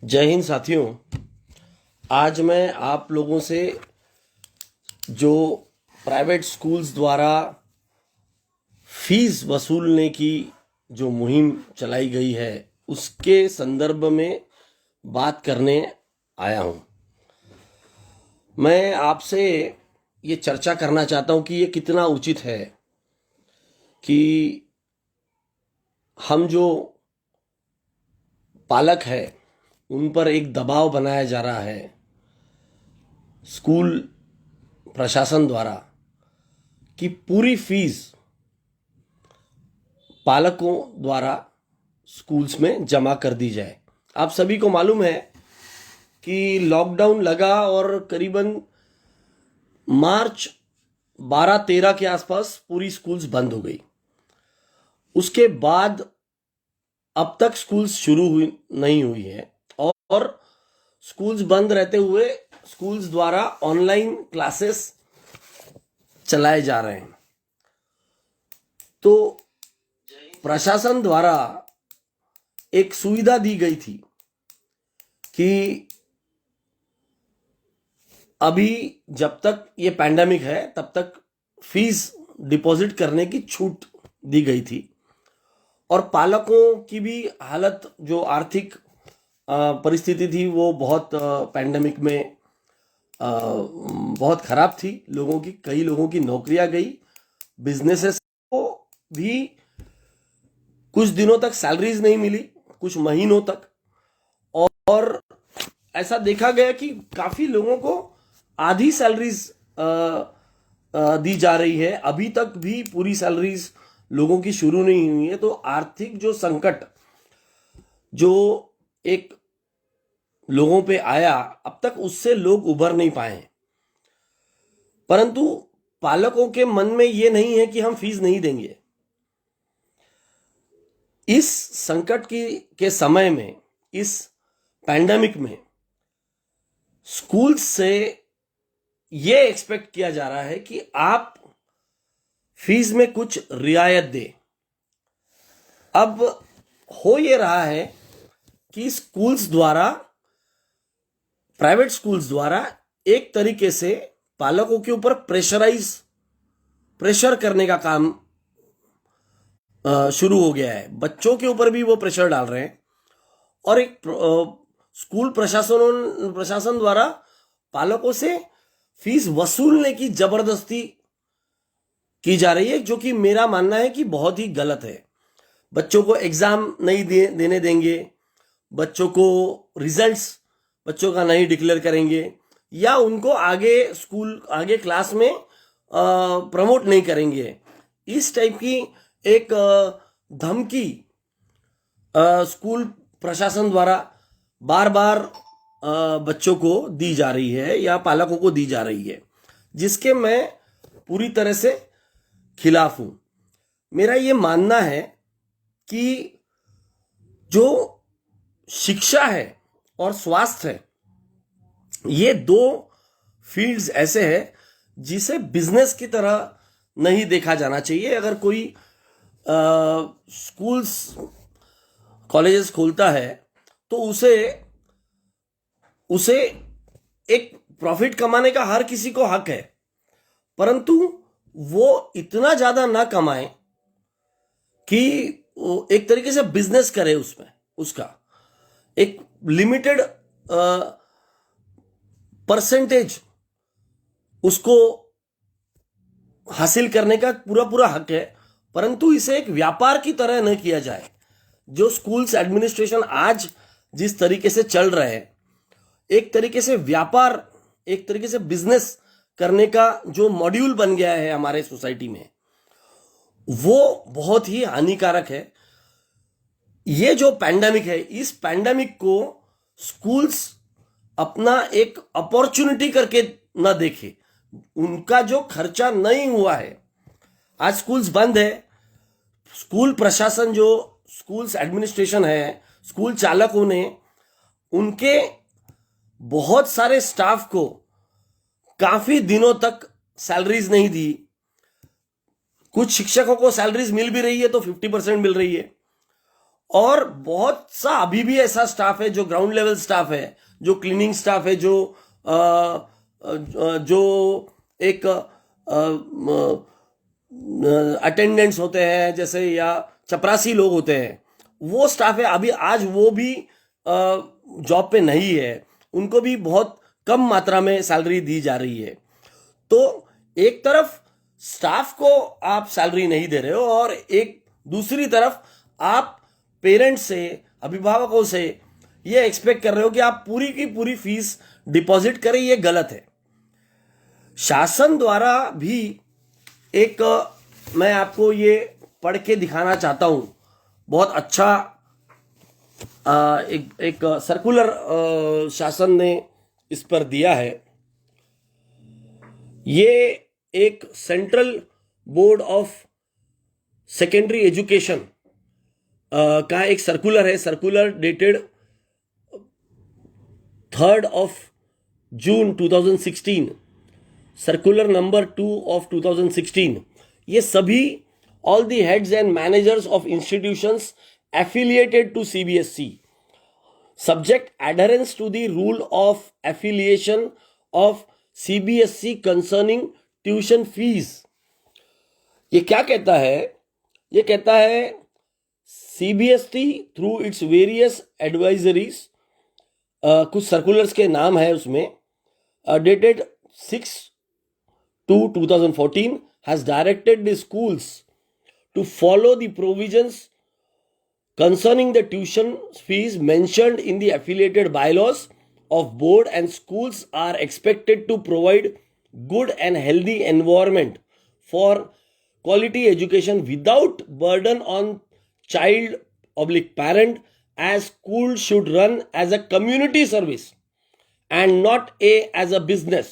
जय हिंद साथियों। आज मैं आप लोगों से जो प्राइवेट स्कूल्स द्वारा फीस वसूलने की जो मुहिम चलाई गई है उसके संदर्भ में बात करने आया हूं। मैं आपसे ये चर्चा करना चाहता हूं कि ये कितना उचित है कि हम जो पालक है उन पर एक दबाव बनाया जा रहा है स्कूल प्रशासन द्वारा कि पूरी फीस पालकों द्वारा स्कूल्स में जमा कर दी जाए। आप सभी को मालूम है कि लॉकडाउन लगा और करीबन मार्च 12-13 के आसपास पूरी स्कूल्स बंद हो गई। उसके बाद अब तक स्कूल्स शुरू हुई नहीं हुई है और स्कूल्स बंद रहते हुए स्कूल्स द्वारा ऑनलाइन क्लासेस चलाए जा रहे हैं। तो प्रशासन द्वारा एक सुविधा दी गई थी कि अभी जब तक ये पैंडेमिक है तब तक फीस डिपॉजिट करने की छूट दी गई थी और पालकों की भी हालत जो आर्थिक परिस्थिति थी वो बहुत पैंडेमिक में बहुत खराब थी। कई लोगों की नौकरियां गई, बिजनेसेस को भी कुछ दिनों तक सैलरीज नहीं मिली, कुछ महीनों तक। और ऐसा देखा गया कि काफी लोगों को आधी सैलरीज दी जा रही है, अभी तक भी पूरी सैलरीज लोगों की शुरू नहीं हुई है। तो आर्थिक जो संकट जो एक लोगों पे आया अब तक उससे लोग उभर नहीं पाए हैं। परंतु पालकों के मन में ये नहीं है कि हम फीस नहीं देंगे। इस संकट के समय में, इस पैंडेमिक में स्कूल से ये एक्सपेक्ट किया जा रहा है कि आप फीस में कुछ रियायत दें। अब हो ये रहा है कि प्राइवेट स्कूल्स द्वारा एक तरीके से पालकों के ऊपर प्रेशर करने का काम शुरू हो गया है। बच्चों के ऊपर भी वो प्रेशर डाल रहे हैं और एक स्कूल प्रशासन द्वारा पालकों से फीस वसूलने की जबरदस्ती की जा रही है, जो कि मेरा मानना है कि बहुत ही गलत है। बच्चों को एग्जाम नहीं देने देंगे, बच्चों को रिजल्ट्स बच्चों का नहीं डिक्लेयर करेंगे या उनको आगे क्लास में प्रमोट नहीं करेंगे। इस टाइप की एक धमकी स्कूल प्रशासन द्वारा बार बार बच्चों को दी जा रही है या पालकों को दी जा रही है, जिसके मैं पूरी तरह से खिलाफ हूं। मेरा ये मानना है कि जो शिक्षा है और स्वास्थ्य है, ये दो फील्ड्स ऐसे हैं जिसे बिजनेस की तरह नहीं देखा जाना चाहिए। अगर कोई स्कूल्स कॉलेजेस खोलता है तो उसे एक प्रॉफिट कमाने का हर किसी को हक है, परंतु वो इतना ज्यादा ना कमाए कि एक तरीके से बिजनेस करे, उसमें उसका एक लिमिटेड परसेंटेज उसको हासिल करने का पूरा हक है, परंतु इसे एक व्यापार की तरह न किया जाए। जो स्कूल्स एडमिनिस्ट्रेशन आज जिस तरीके से चल रहे हैं, एक तरीके से व्यापार, एक तरीके से बिजनेस करने का जो मॉड्यूल बन गया है हमारे सोसाइटी में, वो बहुत ही हानिकारक है। ये जो पैंडेमिक है, इस पैंडेमिक को स्कूल्स अपना एक अपॉर्चुनिटी करके ना देखे। उनका जो खर्चा नहीं हुआ है, आज स्कूल्स बंद है, स्कूल प्रशासन जो स्कूल्स एडमिनिस्ट्रेशन है, स्कूल चालकों ने उनके बहुत सारे स्टाफ को काफी दिनों तक सैलरीज नहीं दी। कुछ शिक्षकों को सैलरीज मिल भी रही है तो 50% मिल रही है और बहुत सा अभी भी ऐसा स्टाफ है जो ग्राउंड लेवल स्टाफ है, जो क्लीनिंग स्टाफ है, जो एक अटेंडेंट्स होते हैं जैसे, या चपरासी लोग होते हैं, वो स्टाफ है अभी आज वो भी जॉब पे नहीं है, उनको भी बहुत कम मात्रा में सैलरी दी जा रही है। तो एक तरफ स्टाफ को आप सैलरी नहीं दे रहे हो और एक दूसरी तरफ आप पेरेंट्स से, अभिभावकों से ये एक्सपेक्ट कर रहे हो कि आप पूरी की पूरी फीस डिपॉजिट करें, ये गलत है। शासन द्वारा भी एक, मैं आपको ये पढ़ के दिखाना चाहता हूं, बहुत अच्छा एक सर्कुलर शासन ने इस पर दिया है। ये एक central board of secondary education का एक सर्कुलर है, circular dated 3rd of June 2016, circular number 2 of 2016। ये सभी all the heads and managers of institutions affiliated to CBSE subject adherence to the rule of affiliation of CBSE concerning tuition fees। ये क्या कहता है? ये कहता है CBSE through its various advisories, कुछ सर्कुलर्स के नाम है उसमें, dated 6/2/2014 has directed the schools to follow the provisions concerning the tuition fees mentioned in the affiliated bylaws of board, and schools are expected to provide good and healthy environment for quality education without burden on child/parent, as school should run as a community service and not as a business।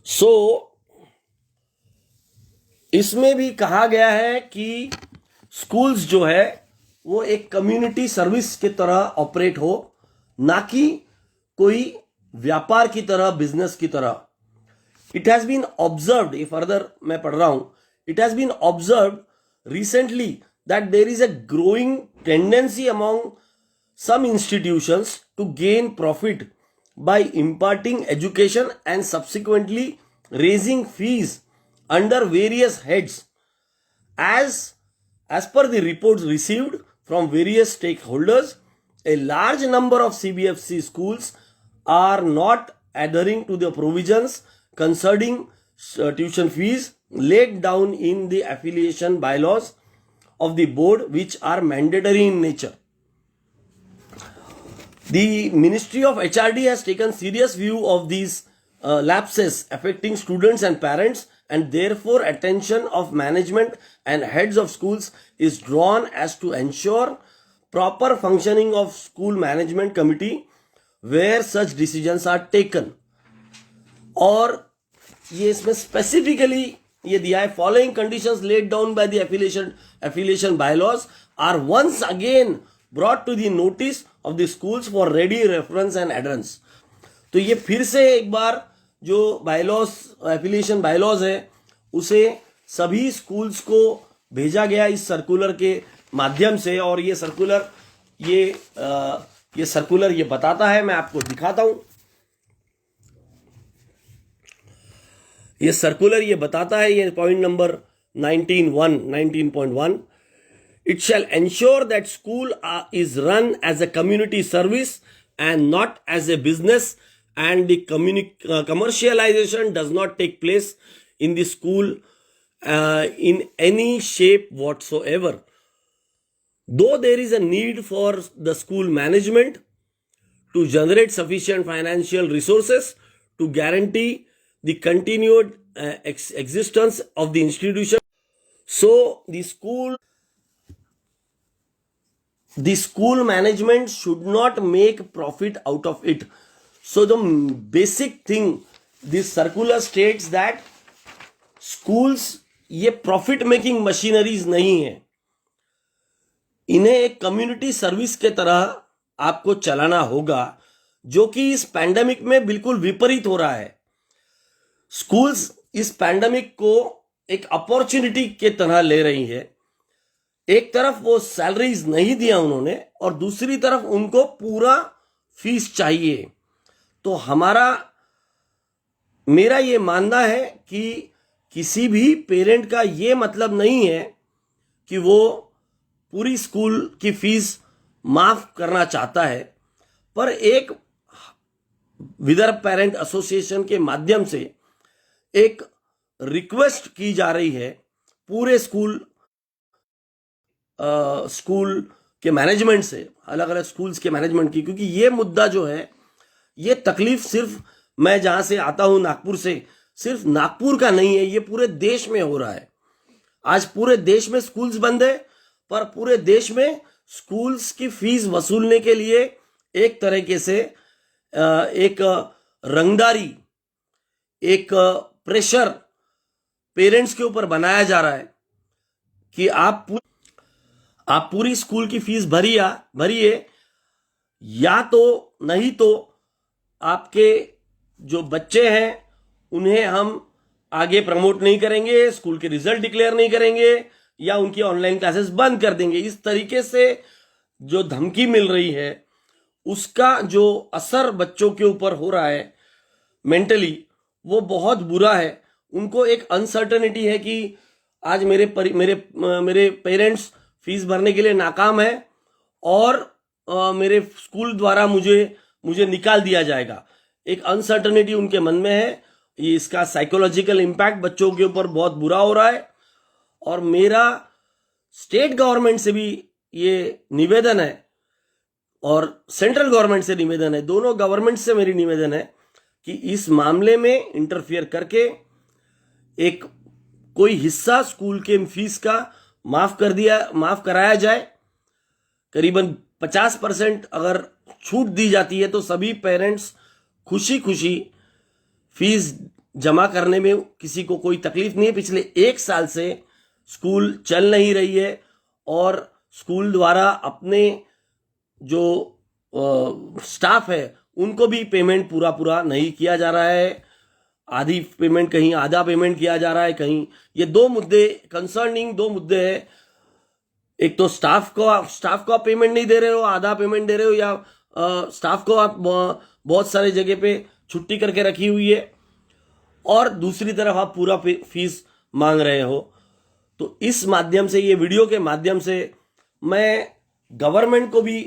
So इसमें भी कहा गया है कि schools जो है वो एक कम्युनिटी सर्विस की तरह ऑपरेट हो, ना कि कोई व्यापार की तरह, बिजनेस की तरह। इट हैज बीन ऑब्जर्व्ड, ये फर्दर मैं पढ़ रहा हूं, it has been observed recently that there is a growing tendency among some institutions to gain profit by imparting education and subsequently raising fees under various heads. As per the reports received from various stakeholders, a large number of CBSE schools are not adhering to the provisions concerning tuition fees laid down in the affiliation bylaws of the board, which are mandatory in nature. The Ministry of HRD has taken serious view of these lapses affecting students and parents, and therefore attention of management and heads of schools is drawn as to ensure proper functioning of school management committee where such decisions are taken। और ये इसमें specifically ये दिया है, following conditions laid down by the affiliation bylaws are once again brought to the notice of the schools for ready reference and adherence। तो ये फिर से एक बार जो बायलॉज, एफिलिएशन बायलॉज है, उसे सभी स्कूल्स को भेजा गया इस सर्कुलर के माध्यम से। और ये सर्कुलर ये बताता है, मैं आपको दिखाता हूं। ये सर्कुलर ये बताता है, ये point number 19.1 it shall ensure that school is run as a community service and not as a business, and the commercialization does not take place in the school in any shape whatsoever, though there is a need for the school management to generate sufficient financial resources to guarantee the continued existence of the institution। So the school management should not make profit out of it। So the basic thing, this circular states that schools ये profit making machineries नहीं है, इन्हें एक community service के तरह आपको चलाना होगा, जो कि इस पैंडेमिक में बिल्कुल विपरीत हो रहा है। स्कूल्स इस पैंडेमिक को एक अपॉर्चुनिटी के तरह ले रही है, एक तरफ वो सैलरीज नहीं दिया उन्होंने और दूसरी तरफ उनको पूरा फीस चाहिए। तो मेरा ये मानना है कि किसी भी पेरेंट का ये मतलब नहीं है कि वो पूरी स्कूल की फीस माफ करना चाहता है, पर एक विदर्भ पेरेंट एसोसिएशन के माध्यम से एक रिक्वेस्ट की जा रही है पूरे स्कूल के मैनेजमेंट से, अलग अलग स्कूल्स के मैनेजमेंट की, क्योंकि ये मुद्दा जो है, ये तकलीफ सिर्फ मैं जहां से आता हूं नागपुर से, सिर्फ नागपुर का नहीं है, ये पूरे देश में हो रहा है। आज पूरे देश में स्कूल्स बंद है, पर पूरे देश में स्कूल्स की फीस वसूलने के लिए एक तरीके से एक रंगदारी, एक प्रेशर पेरेंट्स के ऊपर बनाया जा रहा है कि आप पूरी स्कूल की फीस भरिए, या तो नहीं तो आपके जो बच्चे हैं उन्हें हम आगे प्रमोट नहीं करेंगे, स्कूल के रिजल्ट डिक्लेयर नहीं करेंगे, या उनकी ऑनलाइन क्लासेस बंद कर देंगे। इस तरीके से जो धमकी मिल रही है, उसका जो असर बच्चों के ऊपर हो रहा है मेंटली, वो बहुत बुरा है। उनको एक अनसर्टेनिटी है कि आज मेरे पेरेंट्स फीस भरने के लिए नाकाम है और मेरे स्कूल द्वारा मुझे निकाल दिया जाएगा। एक अनसर्टेनिटी उनके मन में है। ये इसका साइकोलॉजिकल इम्पैक्ट बच्चों के ऊपर बहुत बुरा हो रहा है। और मेरा स्टेट गवर्नमेंट से भी ये निवेदन है और सेंट्रल गवर्नमेंट से निवेदन है, दोनों गवर्नमेंट से मेरी निवेदन है कि इस मामले में इंटरफियर करके एक कोई हिस्सा स्कूल के फीस का माफ कराया जाए। करीबन 50% अगर छूट दी जाती है तो सभी पेरेंट्स खुशी खुशी फीस जमा करने में किसी को कोई तकलीफ नहीं है। पिछले 1 साल से स्कूल चल नहीं रही है और स्कूल द्वारा अपने जो स्टाफ है उनको भी पेमेंट पूरा नहीं किया जा रहा है। आधी पेमेंट, कहीं आधा पेमेंट किया जा रहा है, कहीं। ये दो मुद्दे हैं। एक तो स्टाफ को आप पेमेंट नहीं दे रहे हो, आधा पेमेंट दे रहे हो, या स्टाफ को आप बहुत सारे जगह पे छुट्टी करके रखी हुई है, और दूसरी तरफ आप पूरा फीस मांग रहे हो। तो इस माध्यम से, ये वीडियो के माध्यम से मैं गवर्नमेंट को भी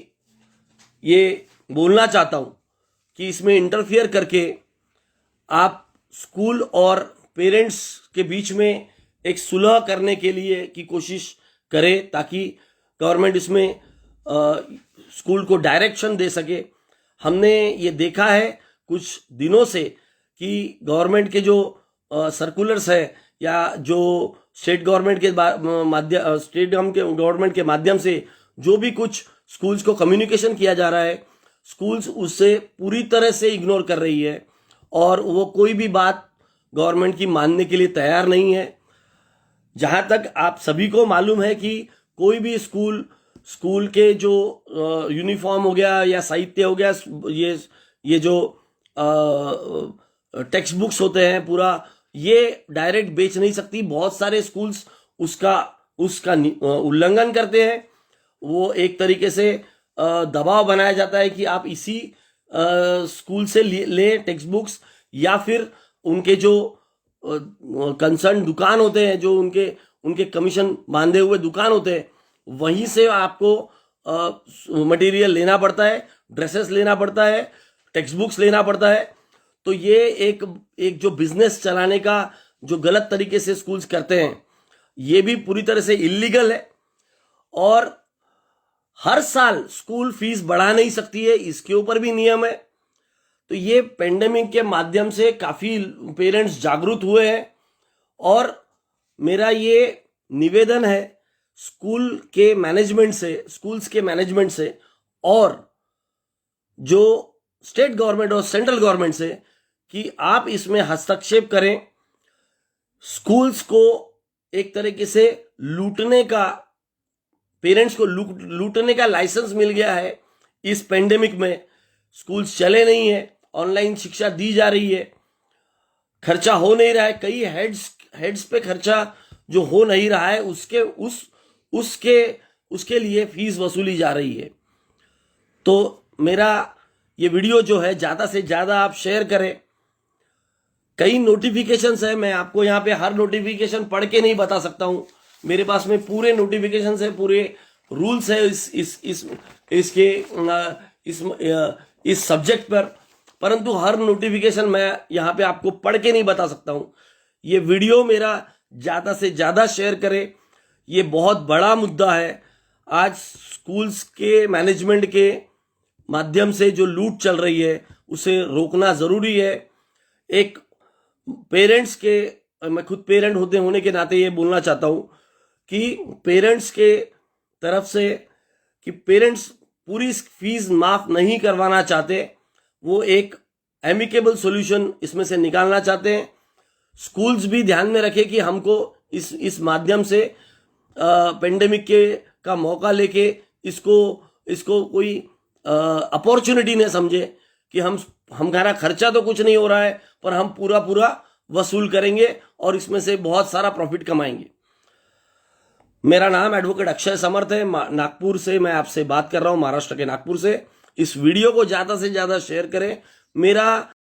ये बोलना चाहता हूं कि इसमें इंटरफियर करके आप स्कूल और पेरेंट्स के बीच में एक सुलह करने के लिए की कोशिश करें, ताकि गवर्नमेंट इसमें स्कूल को डायरेक्शन दे सके। हमने ये देखा है कुछ दिनों से कि गवर्नमेंट के जो सर्कुलर्स है, या जो स्टेट गवर्नमेंट के माध्यम से जो भी कुछ स्कूल्स को कम्युनिकेशन किया जा रहा है, स्कूल्स उससे पूरी तरह से इग्नोर कर रही है और वो कोई भी बात गवर्नमेंट की मानने के लिए तैयार नहीं है। जहां तक आप सभी को मालूम है कि कोई भी स्कूल के जो यूनिफॉर्म हो गया या साहित्य हो गया, ये जो टेक्स्ट बुक्स होते हैं, पूरा ये डायरेक्ट बेच नहीं सकती। बहुत सारे स्कूल्स उसका उल्लंघन करते हैं। वो एक तरीके से दबाव बनाया जाता है कि आप इसी स्कूल से ले टेक्स्ट बुक्स, या फिर उनके जो कंसर्न दुकान होते हैं, जो उनके कमीशन बांधे हुए दुकान होते हैं, वहीं से आपको मटेरियल लेना पड़ता है, ड्रेसेस लेना पड़ता है, टेक्स्ट बुक्स लेना पड़ता है। तो ये एक जो बिजनेस चलाने का जो गलत तरीके से स्कूल्स करते हैं, ये भी पूरी तरह से इलीगल है। और हर साल स्कूल फीस बढ़ा नहीं सकती है, इसके ऊपर भी नियम है। तो ये पेंडेमिक के माध्यम से काफी पेरेंट्स जागरूक हुए हैं, और मेरा ये निवेदन है स्कूल्स के मैनेजमेंट से और जो स्टेट गवर्नमेंट और सेंट्रल गवर्नमेंट से, कि आप इसमें हस्तक्षेप करें। स्कूल्स को एक तरीके से पेरेंट्स को लूटने का लाइसेंस मिल गया है। इस पेंडेमिक में स्कूल्स चले नहीं है, ऑनलाइन शिक्षा दी जा रही है, खर्चा हो नहीं रहा है। कई हेड्स पे खर्चा जो हो नहीं रहा है, उसके उसके लिए फीस वसूली जा रही है। तो मेरा ये वीडियो जो है ज़्यादा से ज़्यादा आप शेयर करें। कई नोटिफिकेशंस है, मैं आपको यहाँ पे हर नोटिफिकेशन पढ़ के नहीं बता सकता हूँ। मेरे पास में पूरे नोटिफिकेशंस है, पूरे रूल्स है इसके इस सब्जेक्ट पर, परंतु हर नोटिफिकेशन मैं यहाँ पे आपको पढ़ के नहीं बता सकता हूँ। ये वीडियो मेरा ज़्यादा से ज़्यादा शेयर करें। ये बहुत बड़ा मुद्दा है। आज स्कूल्स के मैनेजमेंट के माध्यम से जो लूट चल रही है उसे रोकना ज़रूरी है। एक पेरेंट्स के, मैं खुद पेरेंट होने के नाते ये बोलना चाहता हूँ कि पेरेंट्स के तरफ से कि पेरेंट्स पूरी फीस माफ नहीं करवाना चाहते, वो एक एमिकेबल सॉल्यूशन इसमें से निकालना चाहते हैं। स्कूल्स भी ध्यान में रखें कि हमको इस माध्यम से पेंडेमिक के का मौका लेके इसको कोई अपॉर्चुनिटी न समझे कि हमारा खर्चा तो कुछ नहीं हो रहा है पर हम पूरा वसूल करेंगे और इसमें से बहुत सारा प्रॉफिट कमाएंगे। मेरा नाम एडवोकेट अक्षय समर्थ है। नागपुर से मैं आपसे बात कर रहा हूं, महाराष्ट्र के नागपुर से। इस वीडियो को ज़्यादा से ज़्यादा शेयर करें। मेरा